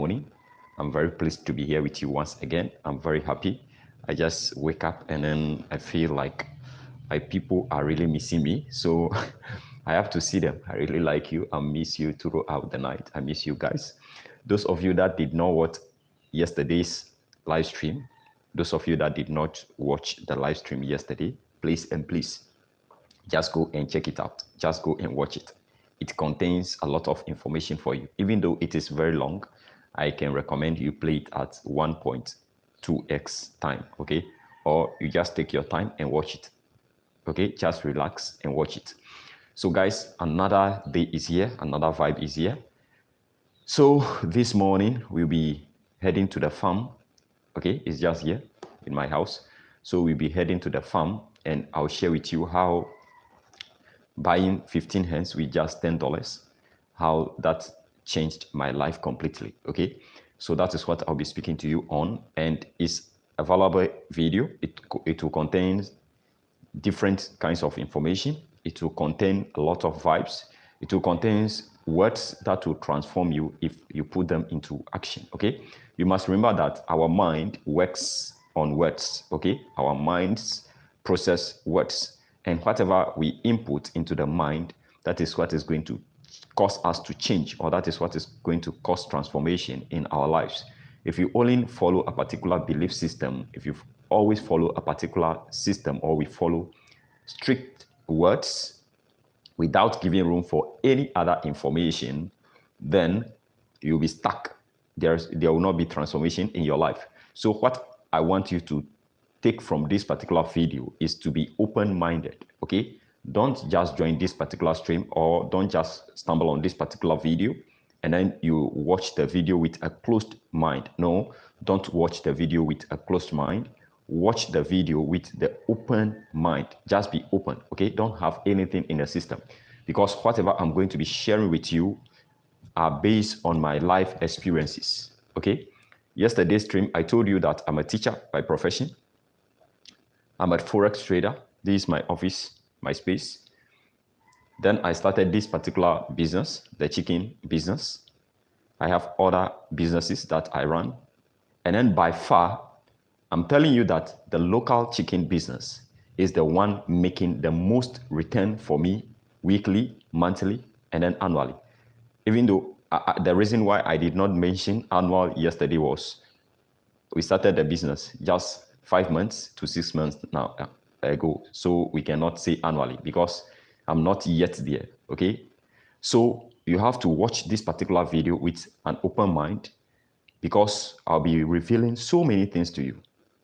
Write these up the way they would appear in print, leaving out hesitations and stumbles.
morning. I'm very pleased to be here with you once again. I'm very happy. I just wake up and then I feel like my people are really missing me. So I have to see them. I really like you. I miss you throughout the night. I miss you guys. Those of you that did not watch yesterday's live stream, those of you that did not watch the live stream yesterday, please just go and check it out. Just go and watch it. It contains a lot of information for you. Even though it is very long, I can recommend you play it at 1.2x time, okay? Or you just take your time and watch it, okay? Just relax and watch it. So guys, another day is here, another vibe is here. So this morning, we'll be heading to the farm, okay? It's just here in my house. So we'll be heading to the farm and I'll share with you how buying 15 hens with just $10, how that changed my life completely, okay? So that is what I'll be speaking to you on, and it's a valuable video. It will contain different kinds of information. It will contain a lot of vibes. It will contain words that will transform you if you put them into action, okay? You must remember that our mind works on words, okay? Our minds process words. And whatever we input into the mind, that is what is going to cause us to change, or that is what is going to cause transformation in our lives. If you only follow a particular belief system, if you always follow a particular system, or we follow strict words without giving room for any other information, then you'll be stuck. There will not be transformation in your life. So what I want you to take from this particular video is to be open-minded, okay? Don't just join this particular stream, or don't just stumble on this particular video and then you watch the video with a closed mind. No, don't watch the video with a closed mind. Watch the video with the open mind. Just be open, okay? Don't have anything in the system, because whatever I'm going to be sharing with you are based on my life experiences, okay? Yesterday's stream, I told you that I'm a teacher by profession. I'm a Forex trader. This is my office, my space. Then I started this particular business, the chicken business. I have other businesses that I run. And then by far, I'm telling you that the local chicken business is the one making the most return for me weekly, monthly, and then annually. Even though the reason why I did not mention annual yesterday was we started the business just 5 months to 6 months now ago. So we cannot say annually because I'm not yet there, okay? So you have to watch this particular video with an open mind, because I'll be revealing so many things to you,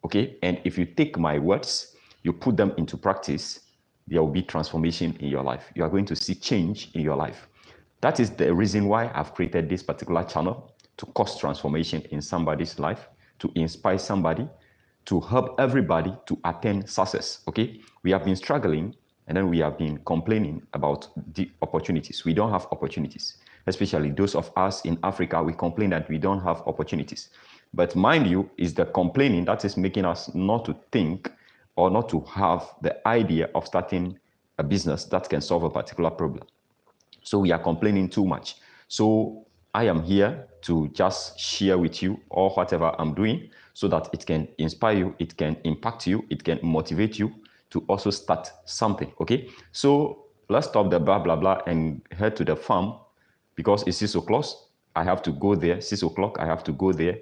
okay? And if you take my words, you put them into practice, there will be transformation in your life. You are going to see change in your life. That is the reason why I've created this particular channel, to cause transformation in somebody's life, to inspire somebody, to help everybody to attain success, okay? We have been struggling, and then we have been complaining about the opportunities. We don't have opportunities. Especially those of us in Africa, we complain that we don't have opportunities. But mind you, it's the complaining that is making us not to think, or not to have the idea of starting a business that can solve a particular problem. So we are complaining too much. So I am here to just share with you all whatever I'm doing, so that it can inspire you, it can impact you, it can motivate you to also start something, okay? So let's stop the blah, blah, blah and head to the farm, because it's 6 o'clock. I have to go there, 6 o'clock, I have to go there,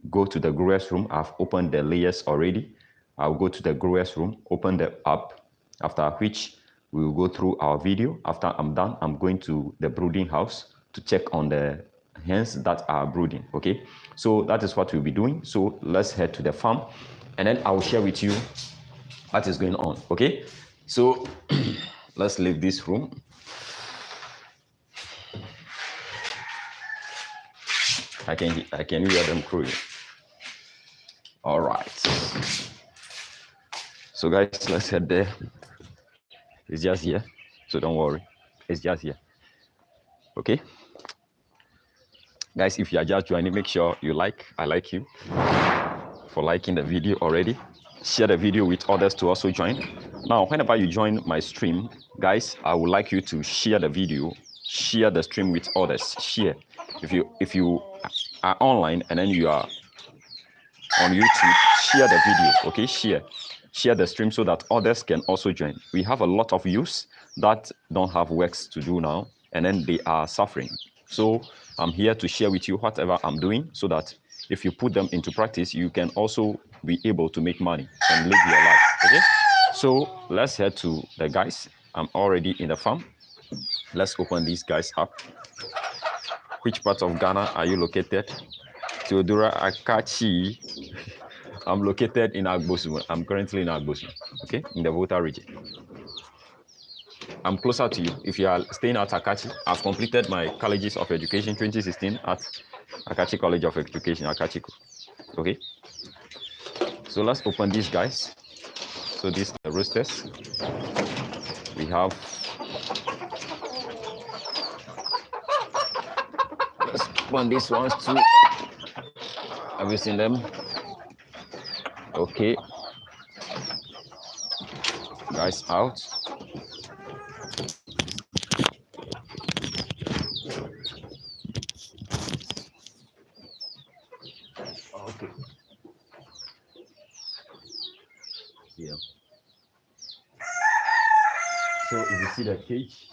go to the growers room. I've opened the layers already. I'll go to the growers room, open the app, after which we will go through our video. After I'm done, I'm going to the brooding house to check on the hens that are brooding, okay? So that is what we'll be doing. So let's head to the farm, and then I'll share with you what is going on, okay? So let's leave this room. I can hear them crowing. All right. So guys, let's head there. It's just here, so don't worry. It's just here, okay? Guys, if you are just joining, make sure you like. I like you for liking the video already. Share the video with others to also join. Now, whenever you join my stream, guys, I would like you to share the video, share the stream with others. Share. If you are online and then you are on YouTube, share the video, okay? Share the stream so that others can also join. We have a lot of youths that don't have works to do now, and then they are suffering. So I'm here to share with you whatever I'm doing so that if you put them into practice, you can also be able to make money and live your life, okay? So let's head to the guys. I'm already in the farm. Let's open these guys up. Which part of Ghana are you located? Theodora Akachi. I'm located in Agbosu. I'm currently in Agbosu, okay, in the Volta region. I'm closer to you. If you are staying at Akachi, I've completed my colleges of education 2016 at Akachi College of Education, Akachiko. Okay. So let's open these guys. So these are the roosters. We have. Let's open these ones too. Have you seen them? Okay. Guys out. Okay. Yeah. So if you see the cage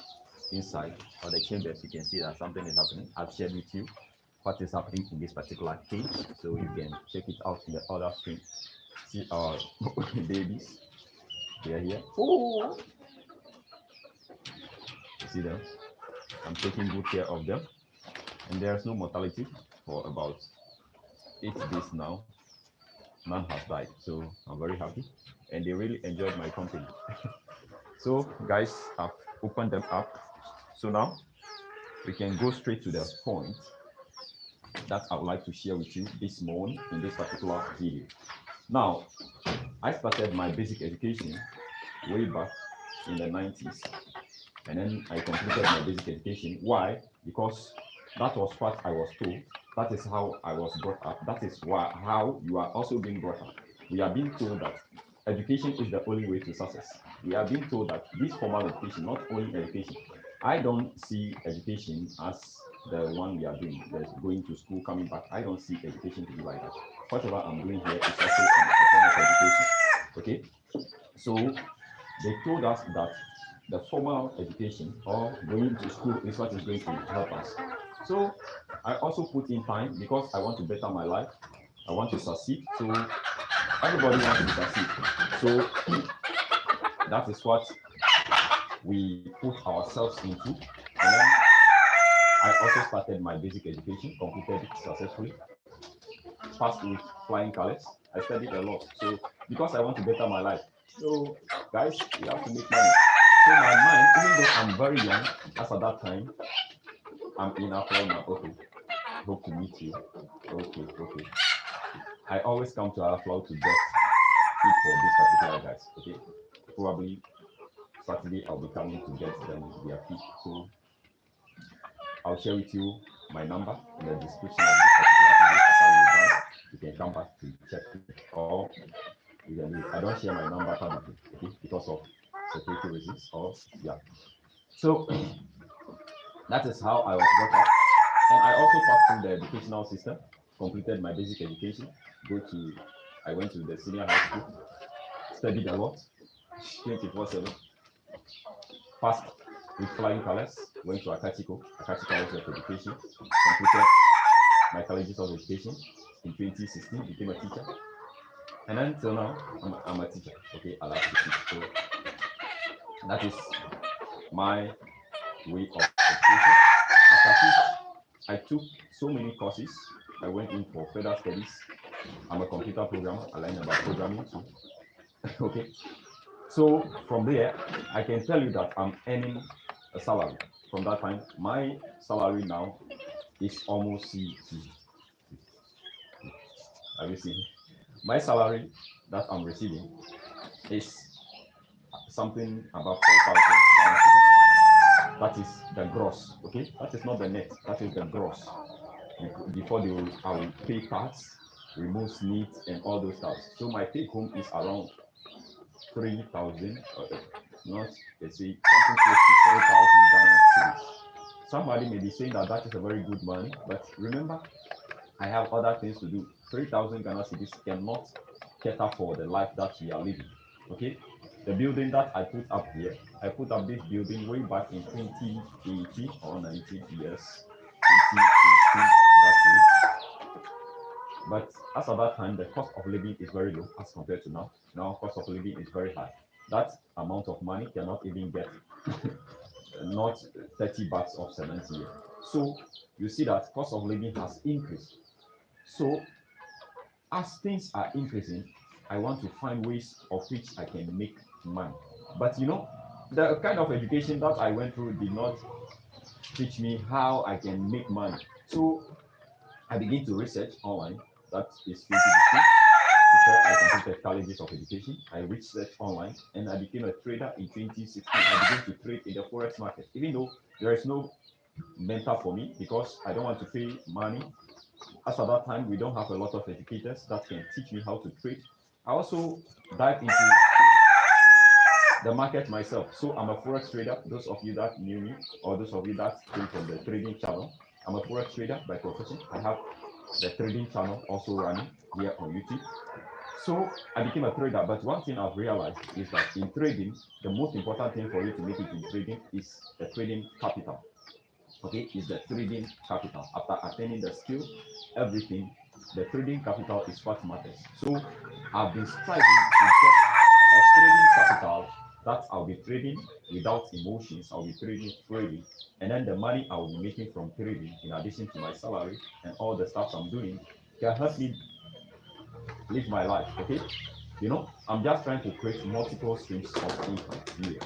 inside or the chambers, you can see that something is happening. I've shared with you what is happening in this particular cage, so you can check it out in the other screen. See our babies. They are here. Oh, you see them? I'm taking good care of them, and there's no mortality for about 8 days now. None has died, so I'm very happy, and they really enjoyed my company. So, guys, I've opened them up. So now we can go straight to the point that I would like to share with you this morning in this particular video. Now, I started my basic education way back in the 90s, and then I completed my basic education. Why? Because that was what I was told. That is how I was brought up. That is how you are also being brought up. We are being told that education is the only way to success. We are being told that this formal education, not only education. I don't see education as the one we are doing, going to school, coming back. I don't see education to be like that. Whatever I'm doing here is also a form of education. Okay? So they told us that the formal education or going to school is what is going to help us. So I also put in time because I want to better my life. I want to succeed. So everybody wants to succeed. So that is what we put ourselves into. And then I also started my basic education, completed it successfully, passed with flying colors. I studied a lot. So because I want to better my life. So guys, we have to make money. So my mind, even though I'm very young, as at that time, I'm in Afro now. Okay. Hope to meet you. Okay. I always come to Afro to get food for these particular guys. Okay. Probably Saturday I'll be coming to get them their feed. So I'll share with you my number in the description of this particular video after we're done. You can come back to check it or you can leave. I don't share my number publicly, okay, because of security reasons or yeah. So that is how I was brought up. And I also passed through the educational system, completed my basic education, I went to the senior high school, studied a lot, 24/7, passed with flying colors, went to Akachi College of Education, completed my colleges of education in 2016, became a teacher. And until now, I'm a teacher. Okay, I like to teach. So that is my way of education. As I teach, I took so many courses. I went in for further studies. I'm a computer programmer. I learned about programming too. Okay. So from there, I can tell you that I'm earning a salary. From that time, my salary now is almost have you seen? My salary that I'm receiving is something about 4,000. That is the gross. Okay, that is not the net. That is the gross. Before I will pay tax, remove SNIT, and all those stuff. So my take home is around 3,000. Not let's say something close to 3,000 Ghana cedis. Somebody may be saying that that is a very good money, but remember, I have other things to do. 3,000 Ghana cedis cannot cater for the life that we are living. Okay, the building that I put up here, I put up this building way back in 2018 or 19 years, 2018 that way. But as of that time, the cost of living is very low as compared to now. Now, cost of living is very high. That amount of money cannot even get not 30 bucks of 70 here. So you see that cost of living has increased. So as things are increasing, I want to find ways of which I can make money. But you know, the kind of education that I went through did not teach me how I can make money. So I began to research online. That is 2015. Before I completed colleges of education, I researched online and I became a trader in 2016. I began to trade in the forex market, even though there is no mentor for me because I don't want to pay money. As at that time, we don't have a lot of educators that can teach me how to trade. I also dive into the market myself. So I'm a forex trader. Those of you that knew me or those of you that came from the trading channel, I'm a forex trader by profession. I have the trading channel also running here on YouTube. So I became a trader. But one thing I've realized is that in trading, the most important thing for you to make it in trading is the trading capital. Okay, is the trading capital. After attaining the skill, everything, the trading capital is what matters. So I've been striving to get a trading capital that I'll be trading without emotions. I'll be trading freely, and then the money I'll be making from trading, in addition to my salary and all the stuff I'm doing, can help me live my life. Okay, you know, I'm just trying to create multiple streams of income here,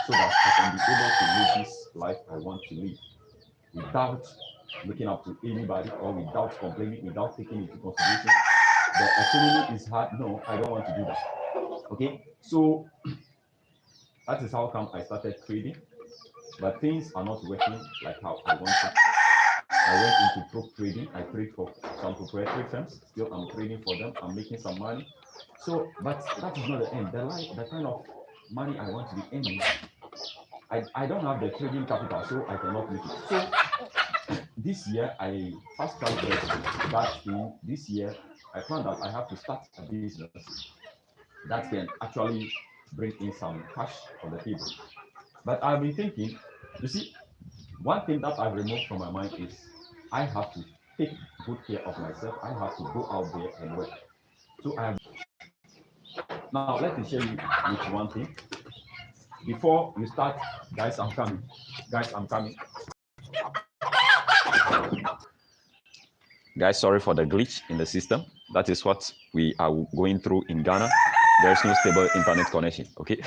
so that I can be able to live this life I want to live without looking up to anybody or without complaining, without taking into consideration the economy is hard. No, I don't want to do that. Okay, so that is how come I started trading, but things are not working like how I wanted. I went into prop trading. I trade for some proprietary firms. Still, I'm trading for them. I'm making some money. So, but that is not the end. The kind of money I want to be earning, I don't have the trading capital, so I cannot make it. So this year I fast tracked that thing. This year I found that I have to start a business that can actually bring in some cash on the table. But I've been thinking, you see, one thing that I've removed from my mind is I have to take good care of myself. I have to go out there and work. So I have now let me share you with one thing. Before you start, guys, I'm coming. Guys, I'm coming. Guys, sorry for the glitch in the system. That is what we are going through in Ghana. There is no stable internet connection, okay?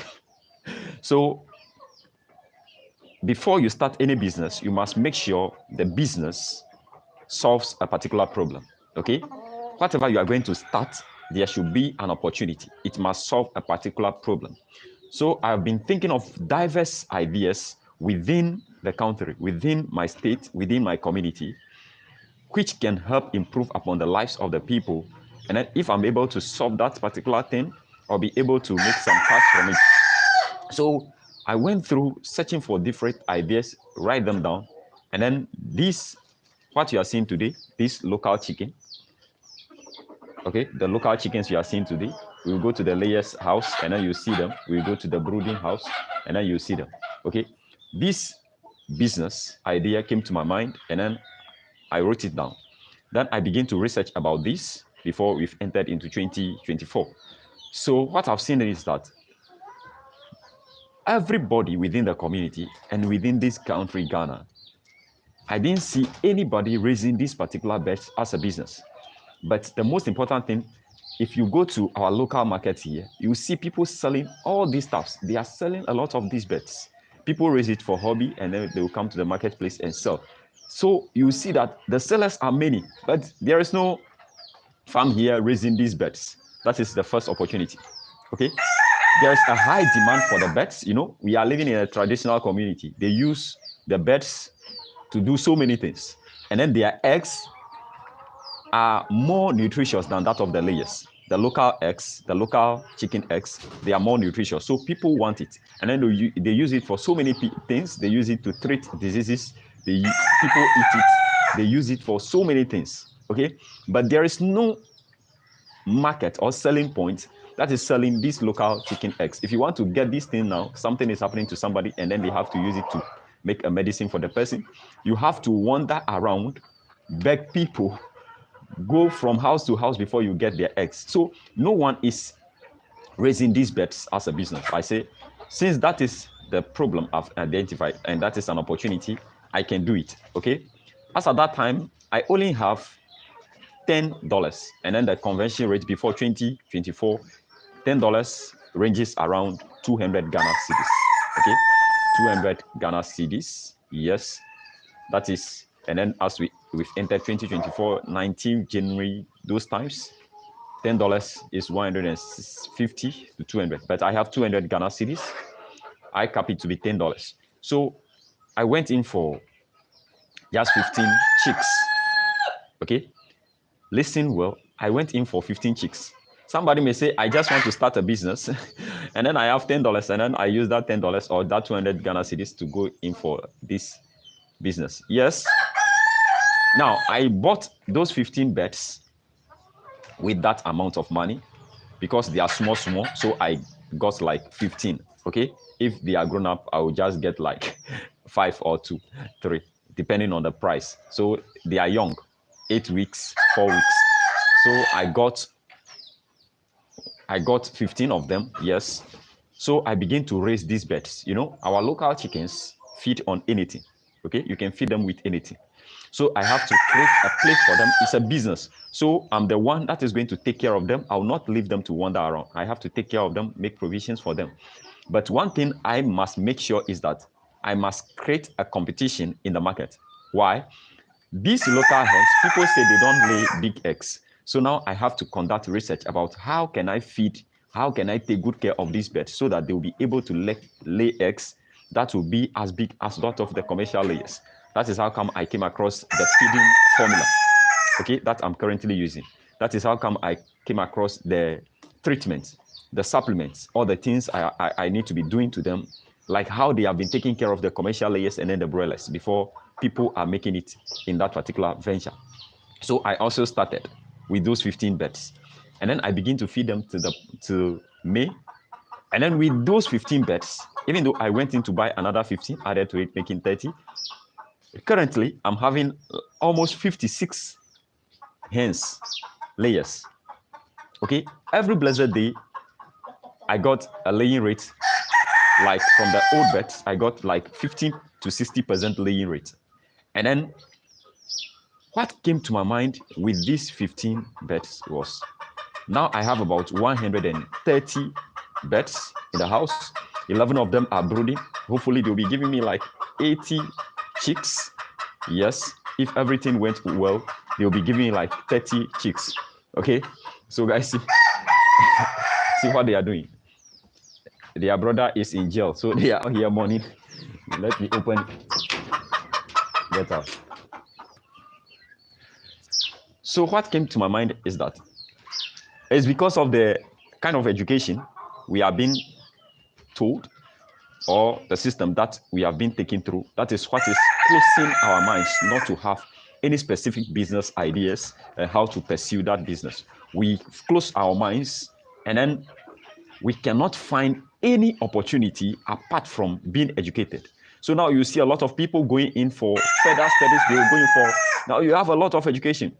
So before you start any business, you must make sure the business solves a particular problem, okay? Whatever you are going to start, there should be an opportunity. It must solve a particular problem. So I've been thinking of diverse ideas within the country, within my state, within my community, which can help improve upon the lives of the people. And then if I'm able to solve that particular thing, I'll be able to make some cash from it. So I went through searching for different ideas, write them down. And then this, what you are seeing today, this local chicken, okay, the local chickens you are seeing today, we'll go to the layers house and then you see them. We'll go to the brooding house and then you see them, okay? This business idea came to my mind and then I wrote it down. Then I began to research about this before we've entered into 2024. So what I've seen is that everybody within the community and within this country, Ghana, I didn't see anybody raising this particular bet as a business. But the most important thing, if you go to our local market here, you see people selling all these stuffs. They are selling a lot of these bets. People raise it for hobby and then they will come to the marketplace and sell. So you see that the sellers are many, but there is no farm here raising these bets. That is the first opportunity. Okay. There is a high demand for the bets. You know, we are living in a traditional community. They use the bets to do so many things. And then their eggs are more nutritious than that of the layers. The local eggs, the local chicken eggs, they are more nutritious. So people want it. And then they use it for so many things. They use it to treat diseases. People eat it They use it for so many things, okay? But there is no market or selling point that is selling these local chicken eggs. If you want to get this thing now, something is happening to somebody and then they have to use it to make a medicine for the person. You have to wander around, beg people, go from house to house before you get their eggs. So no one is raising these birds as a business. I say, since that is the problem I've identified and that is an opportunity, I can do it, okay? As at that time, I only have $10, and then the conversion rate before 2024, $10 ranges around 200 Ghana cedis, okay? 200 Ghana cedis, yes, that is, and then as we've entered 2024, 19 January, those times, $10 is 150 to 200, but I have 200 Ghana cedis. I cap it to be $10. So I went in for just 15 chicks, okay? Listen well, I went in for 15 chicks. Somebody may say, I just want to start a business, and then I have $10, and then I use that $10 or that 200 Ghana cedis to go in for this business. Yes. Now, I bought those 15 beds with that amount of money because they are small, so I got like 15, okay? If they are grown up, I will just get like 5 or 2, 3, depending on the price. So they are young, 8 weeks, 4 weeks. So I got 15 of them, yes. So I begin to raise these birds. You know, our local chickens feed on anything, okay? You can feed them with anything. So I have to create a place for them. It's a business. So I'm the one that is going to take care of them. I'll not leave them to wander around. I have to take care of them, make provisions for them. But one thing I must make sure is that I must create a competition in the market. Why? These local hens, people say they don't lay big eggs. So now I have to conduct research about how can I feed, how can I take good care of these birds so that they will be able to lay eggs that will be as big as that of the commercial layers. That is how come I came across the feeding formula, okay, that I'm currently using. That is how come I came across the treatments, the supplements, all the things I need to be doing to them, like how they have been taking care of the commercial layers and then the broilers before people are making it in that particular venture. So I also started with those 15 birds. And then I begin to feed them to May. And then with those 15 birds, even though I went in to buy another 15, added to it, making 30, currently I'm having almost 56 hens, layers. Okay, every blessed day, I got a laying rate, like from the old birds, I got like 15 to 60% laying rate. And then what came to my mind with these 15 birds was, now I have about 130 birds in the house. 11 of them are brooding. Hopefully they'll be giving me like 80 chicks. Yes, if everything went well, they'll be giving me like 30 chicks. Okay, so guys, see what they are doing. Their brother is in jail, so they are here mourning. Let me open. Get out. So what came to my mind is that it's because of the kind of education we are being told, or the system that we have been taken through. That is what is closing our minds not to have any specific business ideas and how to pursue that business. We close our minds, and then we cannot find any opportunity apart from being educated. So now you see a lot of people going in for further studies. They're going for, now you have a lot of education,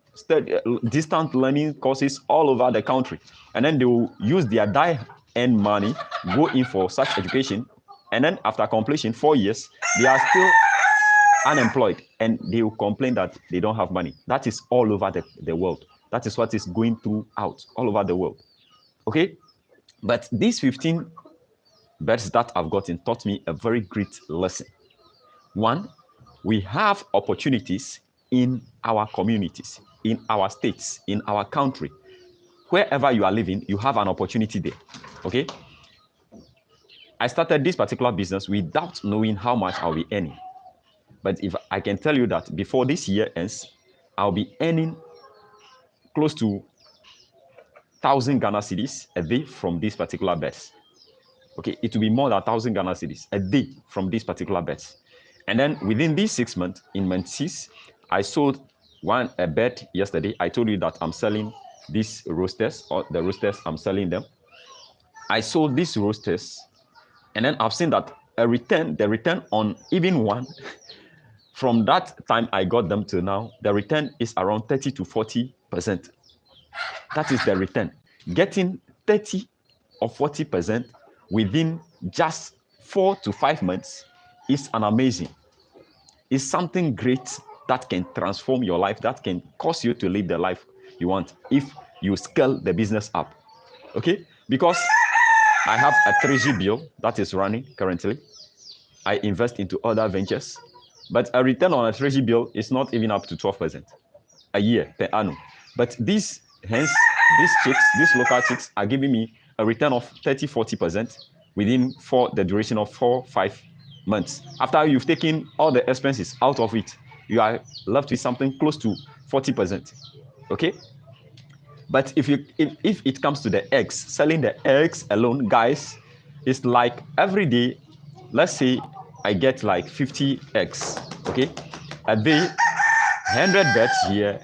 distant learning courses all over the country. And then they will use their die-end money, go in for such education. And then after completion, 4 years, they are still unemployed, and they will complain that they don't have money. That is all over the world. That is what is going throughout all over the world. Okay? But these 15 birds that I've gotten taught me a very great lesson. One, we have opportunities in our communities, in our states, in our country. Wherever you are living, you have an opportunity there. Okay? I started this particular business without knowing how much I'll be earning. But if I can tell you that before this year ends, I'll be earning close to 1,000 Ghana cedis a day from these particular bets. Okay, it will be more than 1,000 Ghana cedis a day from these particular bets. And then within these 6 months, in month 6, I sold a bed yesterday. I told you that I'm selling these roasters, or the roasters, I'm selling them. I sold these roasters, and then I've seen that the return on even one, from that time I got them to now, the return is around 30 to 40%. That is the return. Getting 30 or 40% within just 4 to 5 months is an amazing. It's something great that can transform your life, that can cause you to live the life you want if you scale the business up. Okay? Because I have a 3G bill that is running currently. I invest into other ventures, but a return on a 3G bill is not even up to 12% a year per annum. But these local chicks are giving me a return of 30, 40% within the duration of 4-5 months. After you've taken all the expenses out of it, you are left with something close to 40%. Okay? But if it comes to the eggs, selling the eggs alone, guys, it's like every day, let's say I get like 50 eggs, okay? A day, 100 birds here,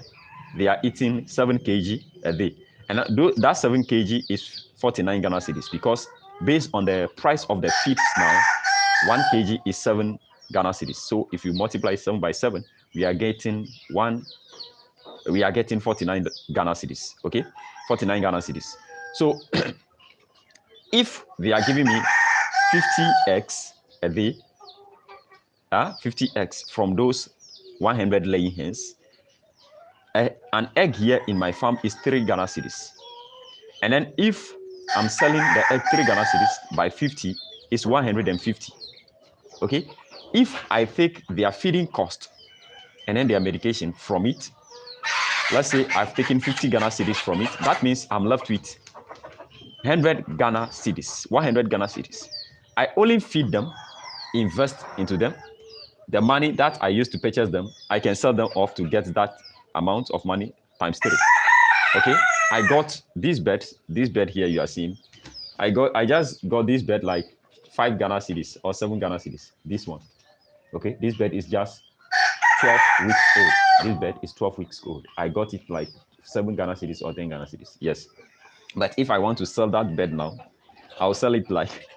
they are eating 7 kg a day. And that 7 kg is 49 Ghana cedis, because based on the price of the feeds now, 1 kg is 7 Ghana cedis. So if you multiply 7 by 7, we are getting 49 Ghana cedis, okay? 49 Ghana cedis. So if they are giving me 50 eggs a day, 50 eggs from those 100 laying hens, an egg here in my farm is 3 Ghana cedis. And then if I'm selling the egg 3 Ghana cedis by 50, it's 150, okay? If I take their feeding cost and then their medication from it, let's say I've taken 50 Ghana cedis from it, that means I'm left with 100 Ghana cedis, 100 Ghana cedis. I only feed them, invest into them. The money that I used to purchase them, I can sell them off to get that amount of money times 3. Okay, I got this bed here you are seeing. I just got this bed like 5 Ghana cedis or 7 Ghana cedis. This one. Okay, this bed is just 12 weeks old. This bed is 12 weeks old. I got it like 7 Ghana cedis or 10 Ghana cedis. Yes. But if I want to sell that bed now, I'll sell it like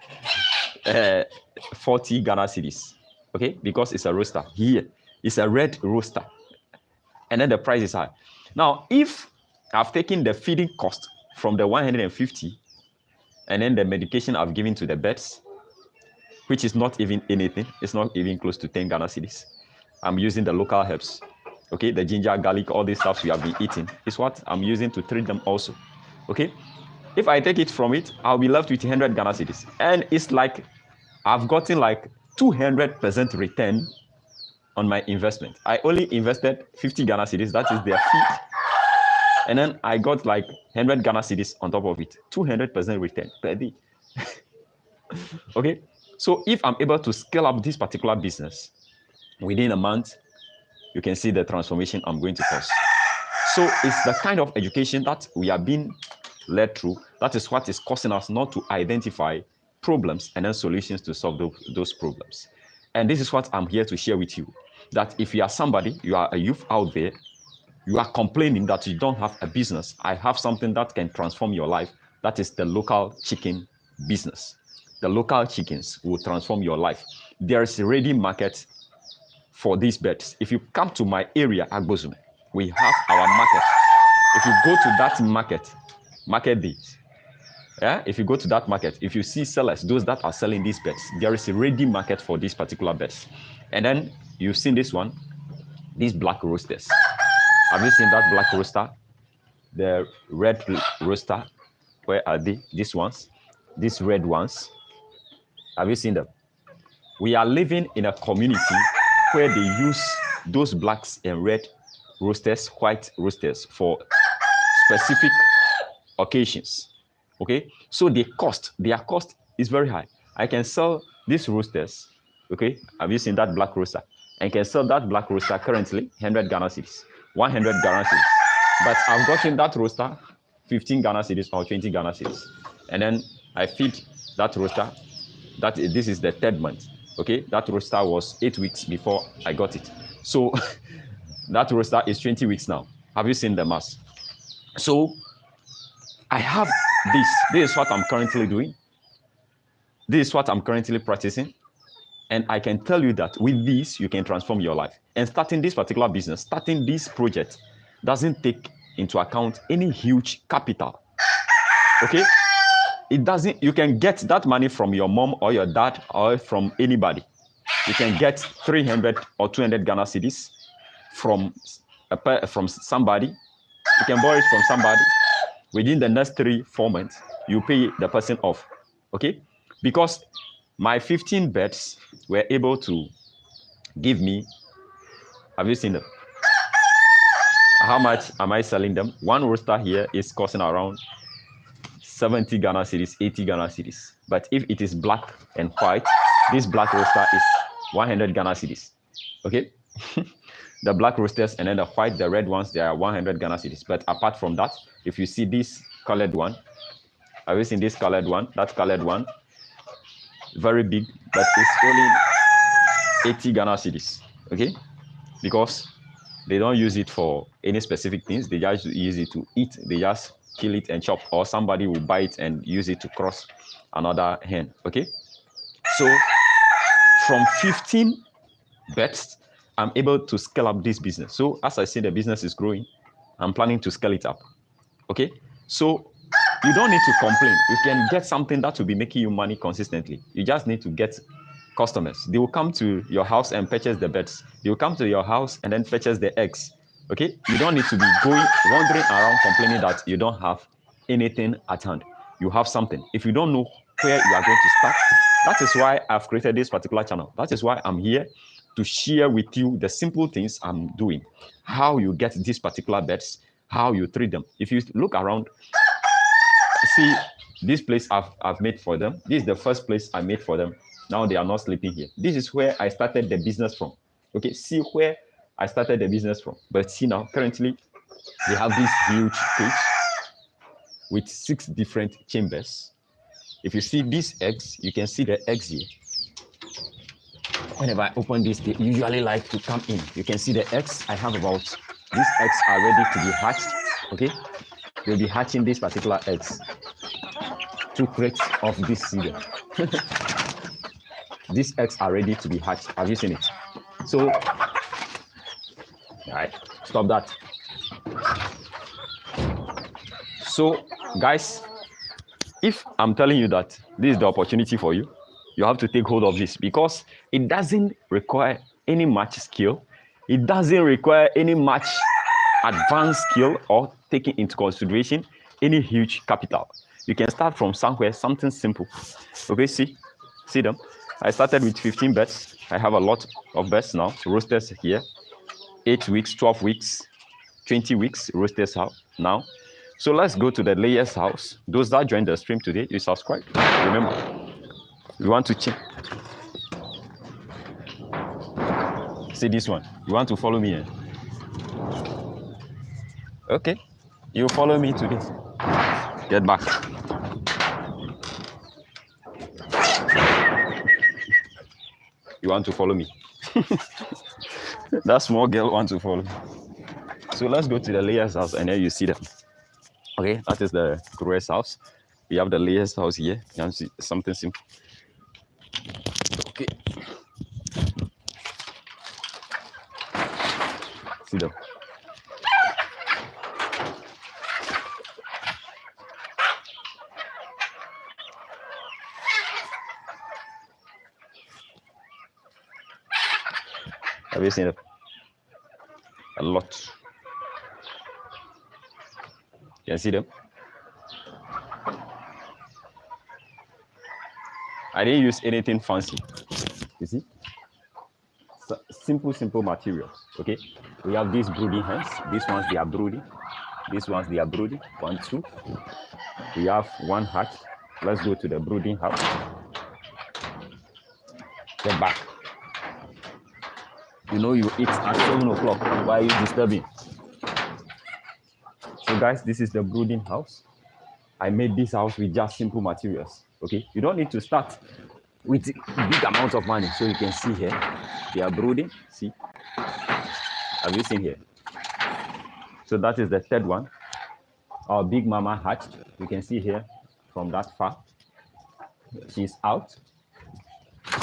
40 Ghana cedis. Okay, because it's a roaster. Here, it's a red roaster. And then the price is high. Now, if I've taken the feeding cost from the 150 and then the medication I've given to the birds, which is not even anything, it's not even close to 10 Ghana cedis. I'm using the local herbs. Okay, the ginger, garlic, all these stuff we have been eating is what I'm using to treat them also. Okay, if I take it from it, I'll be left with 100 Ghana cedis. And it's like I've gotten like 200% return on my investment. I only invested 50 Ghana cedis, that is their feed. And then I got like 100 Ghana cedis on top of it. 200% return per day. Okay, so if I'm able to scale up this particular business within a month, you can see the transformation I'm going to cause. So it's the kind of education that we are being led through. That is what is causing us not to identify problems and then solutions to solve those problems. And this is what I'm here to share with you. That if you are somebody, you are a youth out there, you are complaining that you don't have a business, I have something that can transform your life. That is the local chicken business. The local chickens will transform your life. There is a ready market for these birds. If you come to my area, Agbozume, we have our market. If you go to that market days, yeah, if you go to that market, if you see sellers, those that are selling these birds, there is a ready market for these particular birds. And then you've seen this one, these black roasters. Have you seen that black rooster? The red rooster, where are they? These ones, these red ones. Have you seen them? We are living in a community where they use those blacks and red roosters, white roosters for specific occasions. Okay, so their cost is very high. I can sell these roosters. Okay, have you seen that black rooster? I can sell that black rooster currently 100 Ghana cedis, 100 Ghana cedis. But I've gotten that rooster 15 Ghana cedis or 20 Ghana cedis, and then I feed that rooster. This is the 3rd month. Okay, that rooster was 8 weeks before I got it. So That roster is 20 weeks now. Have you seen the mass? So I have this. This is what I'm currently doing. This is what I'm currently practicing. And I can tell you that with this, you can transform your life. And starting this particular business, starting this project doesn't take into account any huge capital. Okay? It doesn't, you can get that money from your mom or your dad or from anybody. You can get 300 or 200 Ghana cedis from somebody. You can borrow it from somebody. Within the next 3-4 months, you pay the person off. Okay? Because my 15 beds were able to give me, have you seen them? How much am I selling them? One roster here is costing around 70 Ghana cedis, 80 Ghana cedis. But if it is black and white, this black roster is 100 Ghana cedis. Okay? The black roasters and then the white, the red ones, they are 100 Ghana cedis. But apart from that, if you see this colored one, have you seen this colored one? That colored one, very big, but it's only 80 Ghana cedis. Okay? Because they don't use it for any specific things. They just use it to eat. They just kill it and chop, or somebody will buy it and use it to cross another hen. Okay? So from 15 bets, I'm able to scale up this business. So as I say, the business is growing. I'm planning to scale it up. Okay? So you don't need to complain. You can get something that will be making you money consistently. You just need to get customers. They will come to your house and purchase the beds. They will come to your house and then purchase the eggs. Okay? You don't need to be wandering around complaining that you don't have anything at hand. You have something. If you don't know where you are going to start, that is why I've created this particular channel. That is why I'm here to share with you the simple things I'm doing. How you get these particular beds, how you treat them. If you look around, see this place I've made for them. This is the first place I made for them. Now they are not sleeping here. This is where I started the business from. Okay, see where I started the business from. But see now, currently, they have this huge cage with 6 different chambers. If you see these eggs, you can see the eggs here. Whenever I open this, they usually like to come in. You can see the eggs. I have about, these eggs are ready to be hatched. Okay, they'll be hatching these particular eggs. 2 crates of this seed. These eggs are ready to be hatched. Have you seen it? So, all right, stop that. So, guys, if I'm telling you that this is the opportunity for you, you have to take hold of this because it doesn't require any much skill. It doesn't require any much advanced skill or taking into consideration any huge capital. You can start from somewhere, something simple. Okay, see them. I started with 15 bets. I have a lot of bets now. Roasters here, 8 weeks, 12 weeks, 20 weeks, roasters now. So let's go to the layers house. Those that joined the stream today, you subscribe. Remember, we want to check. See this one. You want to follow me? Eh? Okay. You follow me today. Get back. You want to follow me? That small girl wants to follow me. So let's go to the layers house and then you see them. Okay, that is the growers house. We have the layers house here. You can see something simple. Okay. See them. Have you seen it? A lot. You can see them. I didn't use anything fancy. You see? So, simple materials. Okay. We have these brooding hens. These ones they are brooding. These ones they are brooding. 1, 2. We have 1 hatch. Let's go to the brooding house. Get back. You know you eat at 7 o'clock. Why are you disturbing? So guys, this is the brooding house. I made this house with just simple materials. Okay, you don't need to start with big amounts of money. So you can see here, they are brooding. See, Have you seen here? So that is the third one. Our big mama hatched. You can see here from that far. She's out.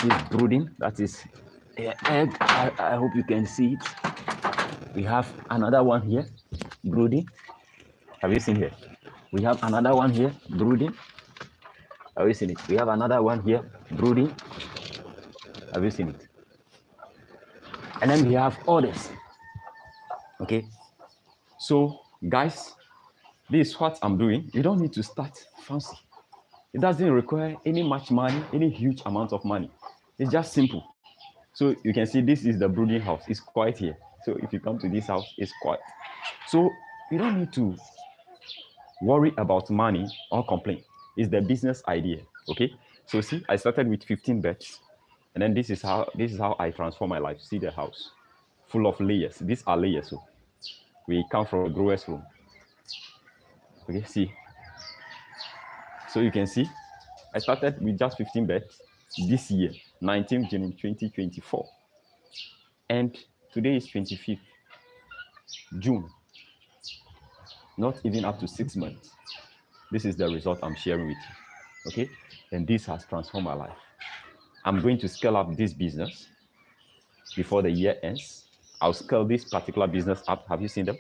She's brooding. That is her egg. I hope you can see it. We have another one here brooding. Have you seen here? We have another one here brooding. Have you seen it? We have another one here brooding. Have you seen it? And then we have others. Okay. So, guys, this is what I'm doing. You don't need to start fancy. It doesn't require any much money, any huge amount of money. It's just simple. So you can see this is the brooding house. It's quiet here. So if you come to this house, it's quiet. So you don't need to worry about money or complain. It's the business idea. Okay. So see, I started with 15 beds, and then this is how I transform my life. See the house, full of layers. These are layers. So we come from a grower's room. Okay, see. So you can see, I started with just 15 beds this year, 19th June 2024. And today is 25th June. Not even up to 6 months. This is the result I'm sharing with you. Okay? And this has transformed my life. I'm going to scale up this business before the year ends. I'll scale this particular business up. Have you seen them?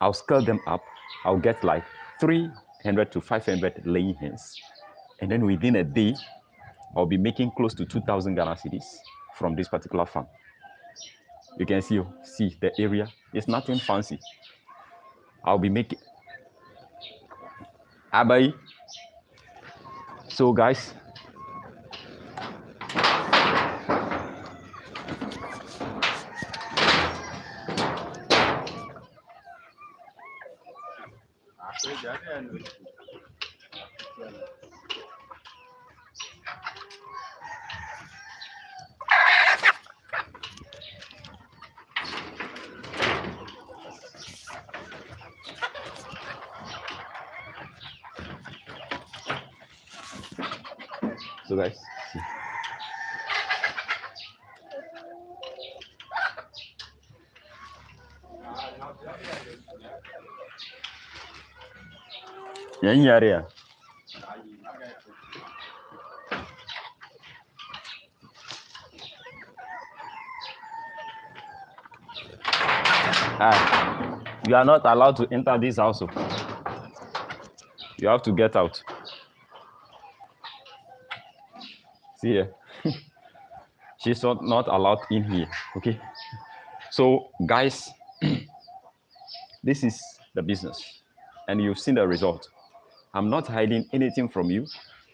I'll scale them up. I'll get like 300 to 500 laying hens. And then within a day, I'll be making close to 2,000 Ghana cedis from this particular farm. You can see the area. It's nothing fancy. I'll be making. Abai. So guys, see. Yeah. You are not allowed to enter this house. You have to get out. See here. She's not allowed in here. Okay. So guys, this is the business. And you've seen the result. I'm not hiding anything from you.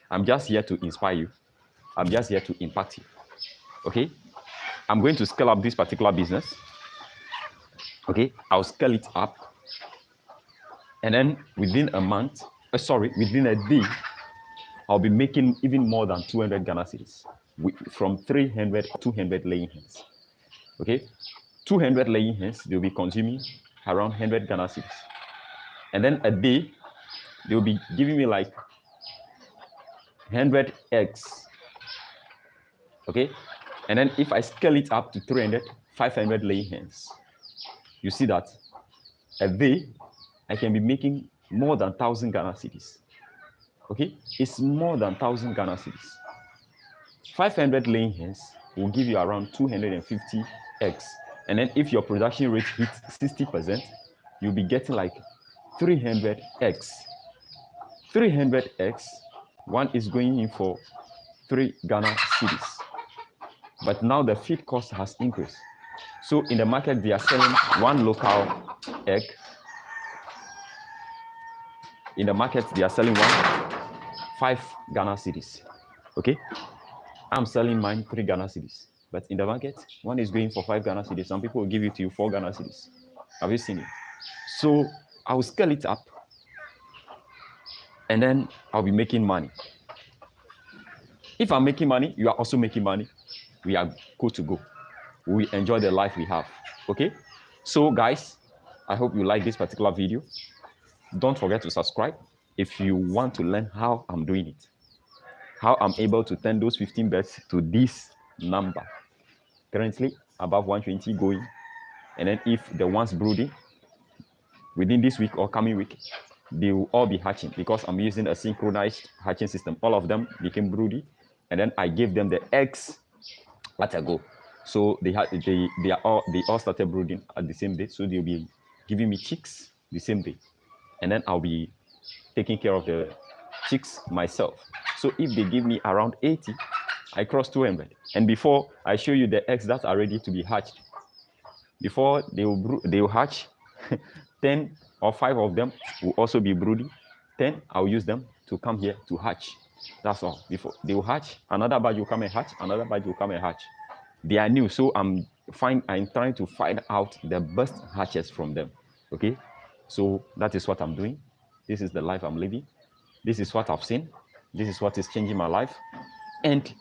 I'm just here to inspire you. I'm just here to impact you. Okay? I'm going to scale up this particular business. Okay? I'll scale it up. And then within a day, I'll be making even more than 200 Ghana cedis from 300, 200 laying hens. Okay? 200 laying hens, they'll be consuming around 100 Ghana cedis. And then a day, they'll be giving me like 100 eggs. Okay? And then if I scale it up to 300, 500 laying hens, you see that a day, I can be making more than 1,000 Ghana cedis. Okay? It's more than 1,000 Ghana cedis. 500 laying hens will give you around 250 eggs. And then if your production rate hits 60%, you'll be getting like 300 eggs. 300 eggs, one is going in for 3 Ghana cedis. But now the feed cost has increased. So in the market, they are selling one local egg. In the market, they are selling 5 Ghana cedis. Okay? I'm selling mine 3 Ghana cedis. But in the market, one is going for 5 Ghana cedis. Some people will give it to you 4 Ghana cedis. Have you seen it? So I will scale it up. And then I'll be making money. If I'm making money, you are also making money. We are good to go. We enjoy the life we have. Okay? So guys, I hope you like this particular video. Don't forget to subscribe if you want to learn how I'm doing it. How I'm able to turn those 15 bets to this number. Currently, above 120 going. And then if the ones brooding within this week or coming week, they will all be hatching because I'm using a synchronized hatching system. All of them became broody, and then I gave them the eggs at a go. So they all started brooding at the same day. So they'll be giving me chicks the same day, and then I'll be taking care of the chicks myself. So if they give me around 80, I cross 200. And before I show you the eggs that are ready to be hatched, before they will hatch, 10 or 5 of them will also be broody. 10, I'll use them to come here to hatch. That's all. Before they will hatch, another batch will come and hatch, another batch will come and hatch. They are new, so I'm trying to find out the best hatches from them. Okay, so that is what I'm doing. This is the life I'm living. This is what I've seen. This is what is changing my life, and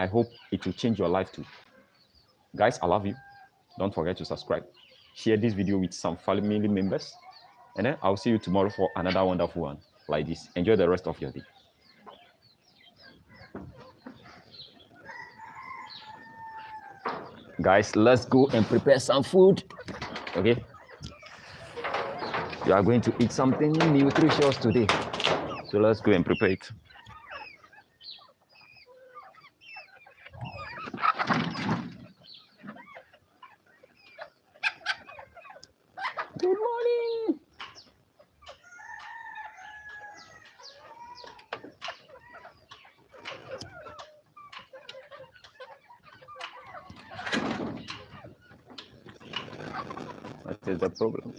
I hope it will change your life too. Guys, I love you. Don't forget to subscribe. Share this video with some family members, and then I'll see you tomorrow for another wonderful one like this. Enjoy the rest of your day. Guys, let's go and prepare some food. Okay, we are going to eat something nutritious today, so let's go and prepare it. Good morning. What is the problem?